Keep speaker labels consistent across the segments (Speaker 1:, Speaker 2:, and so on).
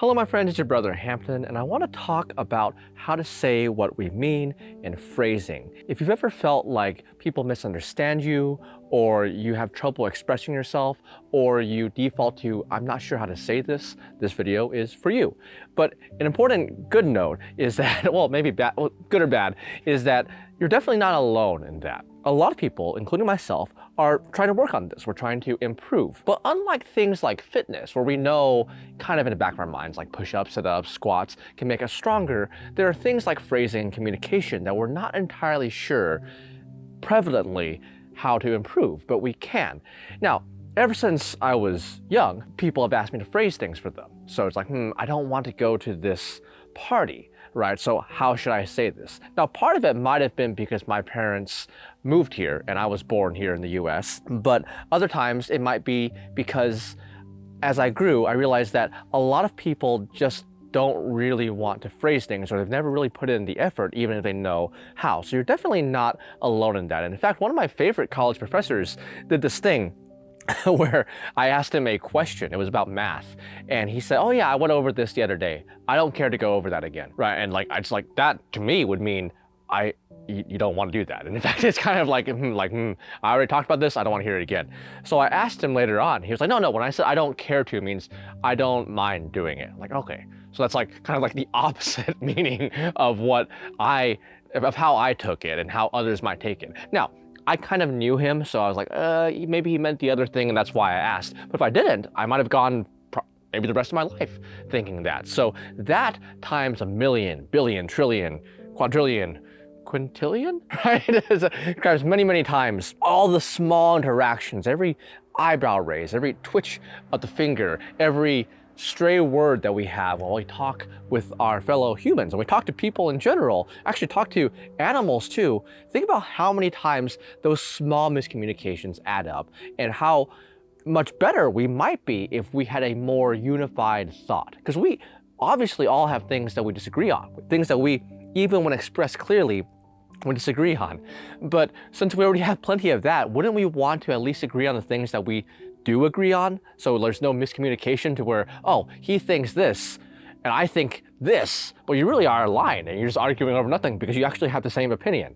Speaker 1: Hello, my friends, it's your brother Hampton, and I want to talk about how to say what we mean in phrasing. If you've ever felt like people misunderstand you, or you have trouble expressing yourself, or you default to, I'm not sure how to say this video is for you. But an important good note is that, well, maybe bad, well, good or bad, is that you're definitely not alone in that. A lot of people, including myself, are trying to work on this. We're trying to improve. But unlike things like fitness, where we know kind of in the back of our minds, like push-ups, sit-ups, squats, can make us stronger, there are things like phrasing and communication that we're not entirely sure prevalently how to improve, but we can. Now, ever since I was young, people have asked me to phrase things for them. So it's like, I don't want to go to this party, right? So how should I say this? Now, part of it might have been because my parents moved here and I was born here in the US, but other times it might be because as I grew, I realized that a lot of people just don't really want to phrase things, or they've never really put in the effort, even if they know how. So you're definitely not alone in that. And in fact, one of my favorite college professors did this thing where I asked him a question. It was about math. And he said, oh yeah, I went over this the other day. I don't care to go over that again, right? And like, I just like, that to me would mean you don't want to do that. And in fact, it's kind of like, I already talked about this, I don't want to hear it again. So I asked him later on, he was like, no, when I said I don't care to, it means I don't mind doing it. I'm like, okay. So that's like kind of like the opposite meaning of of how I took it and how others might take it. Now, I kind of knew him, so I was like, maybe he meant the other thing, and that's why I asked. But if I didn't, I might have gone maybe the rest of my life thinking that. So that times a million, billion, trillion, quadrillion, quintillion, right? It occurs many, many times. All the small interactions, every eyebrow raise, every twitch of the finger, every stray word that we have when we talk with our fellow humans, and we talk to people in general, actually talk to animals too. Think about how many times those small miscommunications add up, and how much better we might be if we had a more unified thought. Because we obviously all have things that we disagree on, things that we, even when expressed clearly, we disagree on. But since we already have plenty of that, wouldn't we want to at least agree on the things that we do agree on? So there's no miscommunication to where, oh, he thinks this and I think this, but you really are aligned and you're just arguing over nothing because you actually have the same opinion.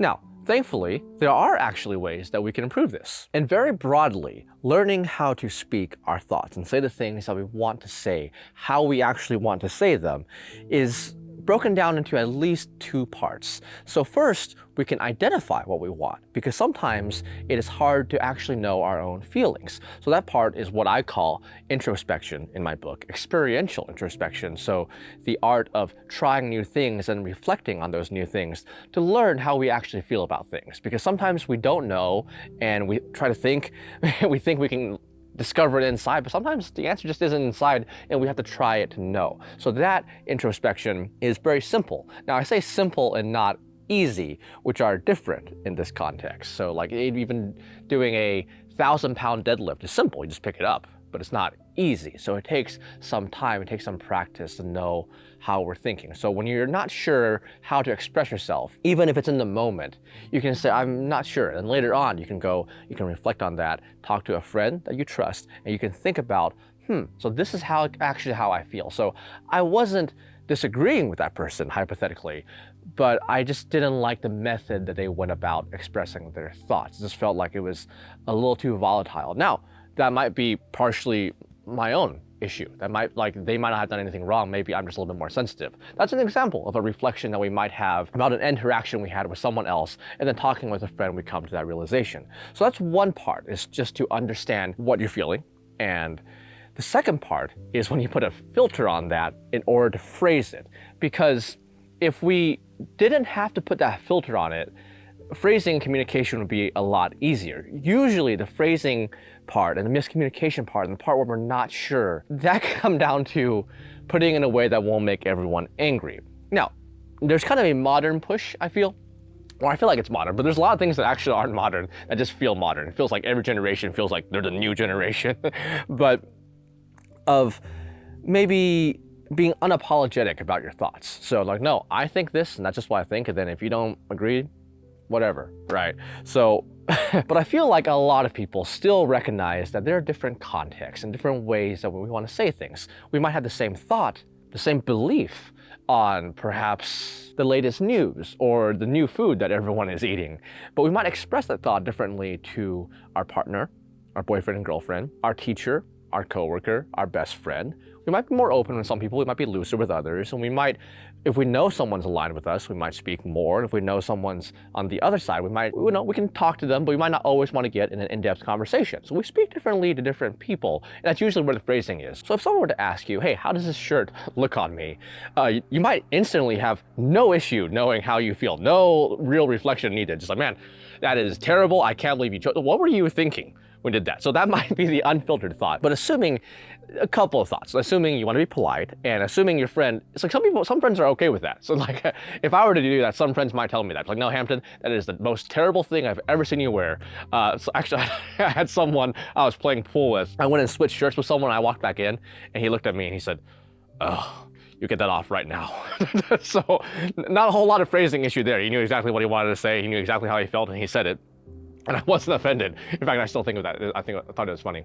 Speaker 1: Now, thankfully, there are actually ways that we can improve this. And very broadly, learning how to speak our thoughts and say the things that we want to say, how we actually want to say them, is broken down into at least two parts. So first, we can identify what we want, because sometimes it is hard to actually know our own feelings. So that part is what I call introspection in my book, experiential introspection. So the art of trying new things and reflecting on those new things to learn how we actually feel about things. Because sometimes we don't know and we try to think, we think we can discover it inside, but sometimes the answer just isn't inside and we have to try it to know. So that introspection is very simple. Now I say simple and not easy, which are different in this context. So like even doing a 1,000-pound deadlift is simple, you just pick it up, but it's not easy. So it takes some time, it takes some practice to know how we're thinking. So when you're not sure how to express yourself, even if it's in the moment, you can say, I'm not sure. And later on, you can reflect on that, talk to a friend that you trust, and you can think about, so this is how I feel. So I wasn't disagreeing with that person, hypothetically, but I just didn't like the method that they went about expressing their thoughts. It just felt like it was a little too volatile. Now, that might be partially my own issue. They might not have done anything wrong. Maybe I'm just a little bit more sensitive. That's an example of a reflection that we might have about an interaction we had with someone else, and then talking with a friend, we come to that realization. So that's one part, is just to understand what you're feeling. And the second part is when you put a filter on that in order to phrase it. Because if we didn't have to put that filter on it, phrasing and communication would be a lot easier. Usually the phrasing part and the miscommunication part and the part where we're not sure, that can come down to putting in a way that won't make everyone angry. Now, there's kind of a modern push, I feel. Well, I feel like it's modern, but there's a lot of things that actually aren't modern that just feel modern. It feels like every generation feels like they're the new generation. But of maybe being unapologetic about your thoughts. So like, no, I think this and that's just what I think. And then if you don't agree, whatever, right? So, but I feel like a lot of people still recognize that there are different contexts and different ways that we want to say things. We might have the same thought, the same belief on perhaps the latest news or the new food that everyone is eating, but we might express that thought differently to our partner, our boyfriend and girlfriend, our teacher, our coworker, our best friend. We might be more open with some people, we might be looser with others, and we might, if we know someone's aligned with us, we might speak more. And if we know someone's on the other side, we can talk to them, but we might not always want to get in an in-depth conversation. So we speak differently to different people, and that's usually where the phrasing is. So if someone were to ask you, hey, how does this shirt look on me? You might instantly have no issue knowing how you feel, no real reflection needed. Just like, man, that is terrible, I can't believe you chose. What were you thinking when you did that? So that might be the unfiltered thought. But assuming a couple of thoughts, assuming you want to be polite, and assuming your friend, it's like some friends are okay with that. So like, if I were to do that, some friends might tell me that. It's like, no, Hampton, that is the most terrible thing I've ever seen you wear. So actually, I had someone I was playing pool with. I went and switched shirts with someone, I walked back in, and he looked at me and he said, oh, you get that off right now. So not a whole lot of phrasing issue there. He knew exactly what he wanted to say, he knew exactly how he felt, and he said it. And I wasn't offended. In fact, I still think of that. I thought it was funny.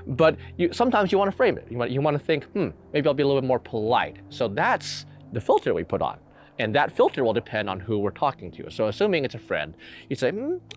Speaker 1: But sometimes you want to frame it. You want to think, maybe I'll be a little bit more polite. So that's the filter we put on. And that filter will depend on who we're talking to. So assuming it's a friend, you say,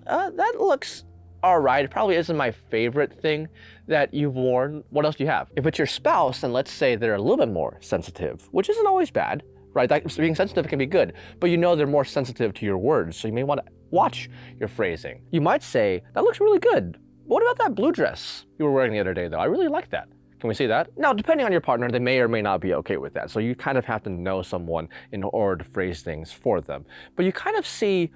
Speaker 1: that looks all right. It probably isn't my favorite thing that you've worn. What else do you have? If it's your spouse, then let's say they're a little bit more sensitive, which isn't always bad, right? Being sensitive can be good, but they're more sensitive to your words. So you may want to watch your phrasing. You might say, that looks really good. What about that blue dress you were wearing the other day though? I really like that. Can we see that? Now, depending on your partner, they may or may not be okay with that. So you kind of have to know someone in order to phrase things for them. But you kind of see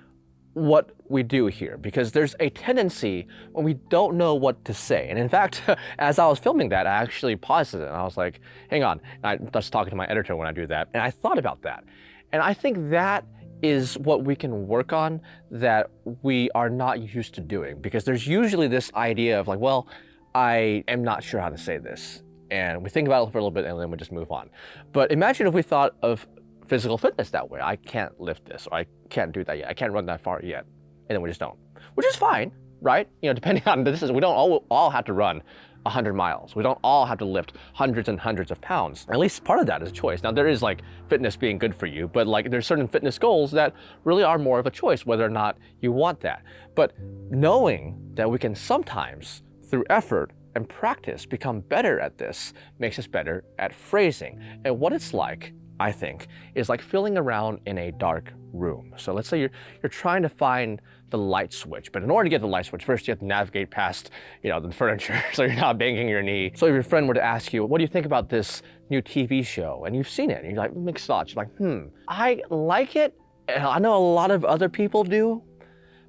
Speaker 1: what we do here, because there's a tendency when we don't know what to say. And in fact, as I was filming that, I actually paused it and I was like, hang on. And I was talking to my editor when I do that, and I thought about that. And I think that is what we can work on that we are not used to doing, because there's usually this idea of like, well, I am not sure how to say this. And we think about it for a little bit and then we just move on. But imagine if we thought of physical fitness that way. I can't lift this, or I can't do that yet. I can't run that far yet. And then we just don't, which is fine, right? Depending on the distance, we don't all have to run 100 miles. We don't all have to lift hundreds and hundreds of pounds. At least part of that is a choice. Now there is like fitness being good for you, but like there's certain fitness goals that really are more of a choice whether or not you want that. But knowing that we can sometimes, through effort and practice, become better at this makes us better at phrasing. And what it's like, I think, is like feeling around in a dark room. So let's say you're trying to find the light switch, but in order to get the light switch, first you have to navigate past, the furniture, so you're not banging your knee. So if your friend were to ask you, what do you think about this new TV show? And you've seen it, and you're like, mixed thoughts. You're like, I like it. And I know a lot of other people do,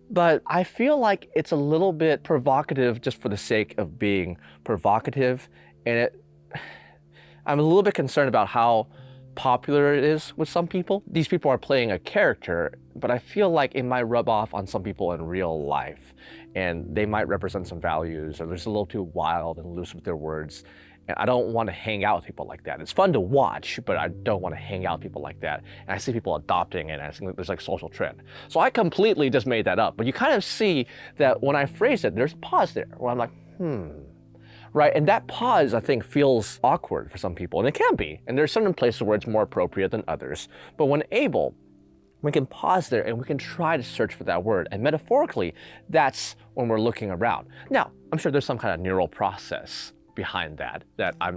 Speaker 1: but I feel like it's a little bit provocative just for the sake of being provocative. And I'm a little bit concerned about how popular it is with some people. These people are playing a character, but I feel like it might rub off on some people in real life, and they might represent some values, or they're just a little too wild and loose with their words. And I don't want to hang out with people like that. It's fun to watch, but I don't want to hang out with people like that. And I see people adopting it, and I think there's like social trend. So I completely just made that up. But you kind of see that when I phrase it, there's a pause there where I'm like, right? And that pause, I think, feels awkward for some people, and it can be. And there's certain places where it's more appropriate than others. But when able, we can pause there and we can try to search for that word. And metaphorically, that's when we're looking around. Now, I'm sure there's some kind of neural process behind that I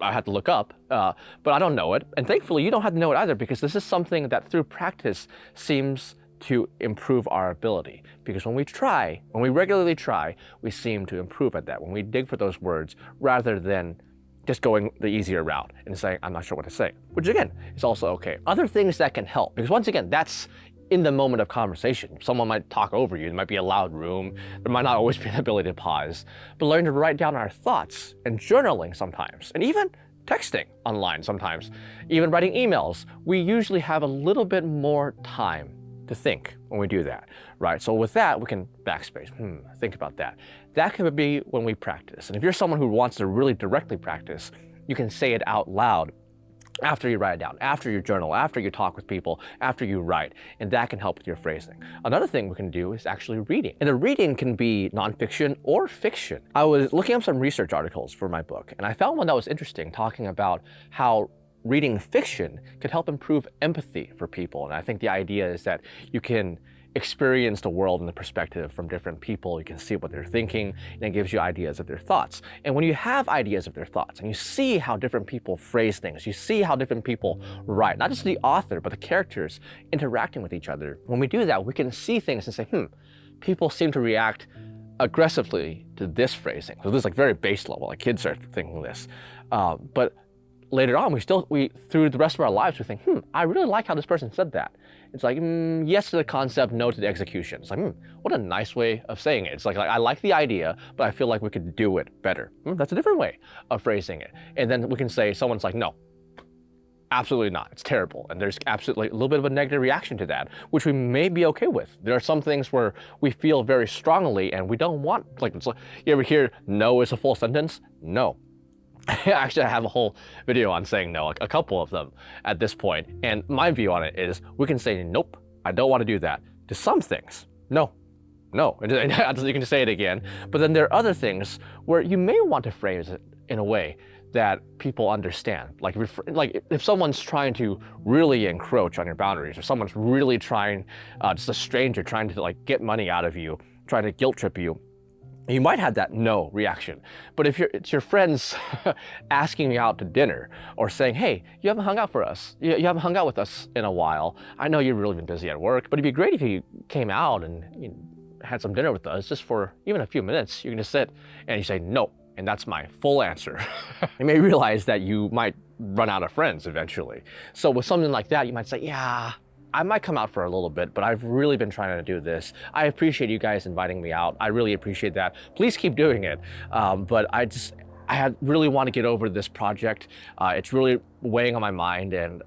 Speaker 1: have to look up, but I don't know it. And thankfully, you don't have to know it either, because this is something that through practice seems to improve our ability. Because when we regularly try, we seem to improve at that. When we dig for those words, rather than just going the easier route and saying, I'm not sure what to say, which again, is also okay. Other things that can help, because once again, that's in the moment of conversation. Someone might talk over you, there might be a loud room, there might not always be an ability to pause, but learn to write down our thoughts and journaling sometimes, and even texting online sometimes, even writing emails. We usually have a little bit more time to think when we do that, right? So with that, we can backspace, think about that. That could be when we practice. And if you're someone who wants to really directly practice, you can say it out loud after you write it down, after you journal, after you talk with people, after you write, and that can help with your phrasing. Another thing we can do is actually reading. And the reading can be nonfiction or fiction. I was looking up some research articles for my book, and I found one that was interesting, talking about how reading fiction could help improve empathy for people. And I think the idea is that you can experience the world in the perspective from different people. You can see what they're thinking, and it gives you ideas of their thoughts. And when you have ideas of their thoughts and you see how different people phrase things, you see how different people write, not just the author, but the characters interacting with each other. When we do that, we can see things and say, people seem to react aggressively to this phrasing. So this is like very base level, like kids are thinking this. But later on, we through the rest of our lives, we think, I really like how this person said that. It's like, yes to the concept, no to the execution. It's like, what a nice way of saying it. It's like I like the idea, but I feel like we could do it better. That's a different way of phrasing it. And then we can say, someone's like, no, absolutely not. It's terrible. And there's absolutely a little bit of a negative reaction to that, which we may be okay with. There are some things where we feel very strongly and we don't want, it's like you ever hear no is a full sentence? No. Actually, I have a whole video on saying no, a couple of them at this point. And my view on it is we can say, nope, I don't want to do that. To some things, no. And you can just say it again. But then there are other things where you may want to phrase it in a way that people understand. Like if someone's trying to really encroach on your boundaries, or someone's really trying, just a stranger trying to get money out of you, trying to guilt trip you, you might have that no reaction. But if it's your friends asking you out to dinner or saying, hey, you haven't hung out you haven't hung out with us in a while. I know you've really been busy at work, but it'd be great if you came out and had some dinner with us just for even a few minutes. You can just sit and you say no, and that's my full answer. You may realize that you might run out of friends eventually. So with something like that, you might say, yeah, I might come out for a little bit, but I've really been trying to do this. I appreciate you guys inviting me out. I really appreciate that. Please keep doing it. But I really want to get over this project. It's really weighing on my mind, and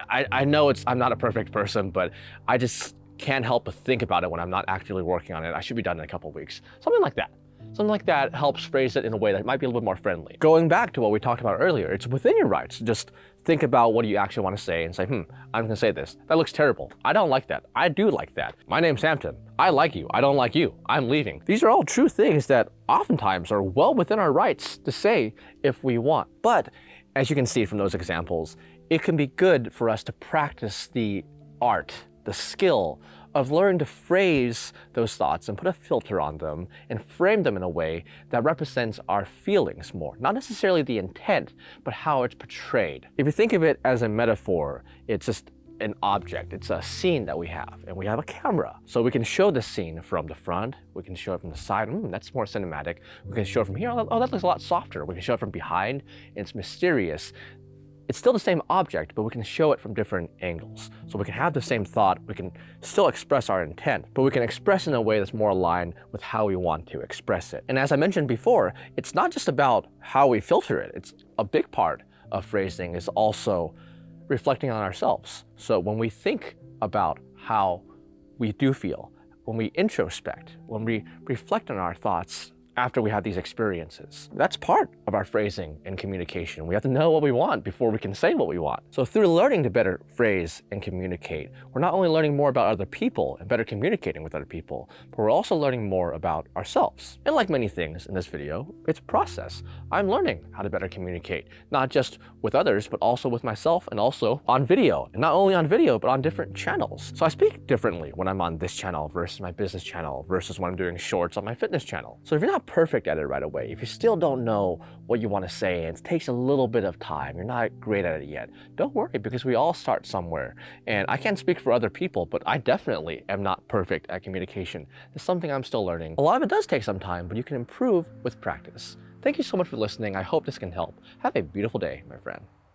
Speaker 1: I know I'm not a perfect person, but I just can't help but think about it when I'm not actively working on it. I should be done in a couple of weeks. Something like that. Something like that helps phrase it in a way that might be a little bit more friendly. Going back to what we talked about earlier, it's within your rights. Just think about what you actually want to say and say, I'm going to say this. That looks terrible. I don't like that. I do like that. My name's Hampton. I like you. I don't like you. I'm leaving. These are all true things that oftentimes are well within our rights to say if we want. But as you can see from those examples, it can be good for us to practice the art, the skill of learning to phrase those thoughts and put a filter on them and frame them in a way that represents our feelings more. Not necessarily the intent, but how it's portrayed. If you think of it as a metaphor, it's just an object. It's a scene that we have, and we have a camera. So we can show the scene from the front, we can show it from the side, that's more cinematic. We can show it from here, oh, that looks a lot softer. We can show it from behind, and it's mysterious. It's still the same object, but we can show it from different angles. So we can have the same thought, we can still express our intent, but we can express in a way that's more aligned with how we want to express it. And as I mentioned before, it's not just about how we filter it. It's a big part of phrasing is also reflecting on ourselves. So when we think about how we do feel, when we introspect, when we reflect on our thoughts, after we have these experiences. That's part of our phrasing and communication. We have to know what we want before we can say what we want. So through learning to better phrase and communicate, we're not only learning more about other people and better communicating with other people, but we're also learning more about ourselves. And like many things in this video, it's a process. I'm learning how to better communicate, not just with others, but also with myself and also on video. And not only on video, but on different channels. So I speak differently when I'm on this channel versus my business channel versus when I'm doing shorts on my fitness channel. So if you're not perfect at it right away, if you still don't know what you want to say and it takes a little bit of time, you're not great at it yet, don't worry, because we all start somewhere. And I can't speak for other people, but I definitely am not perfect at communication. It's something I'm still learning. A lot of it does take some time, but you can improve with practice. Thank you so much for listening. I hope this can help. Have a beautiful day, my friend.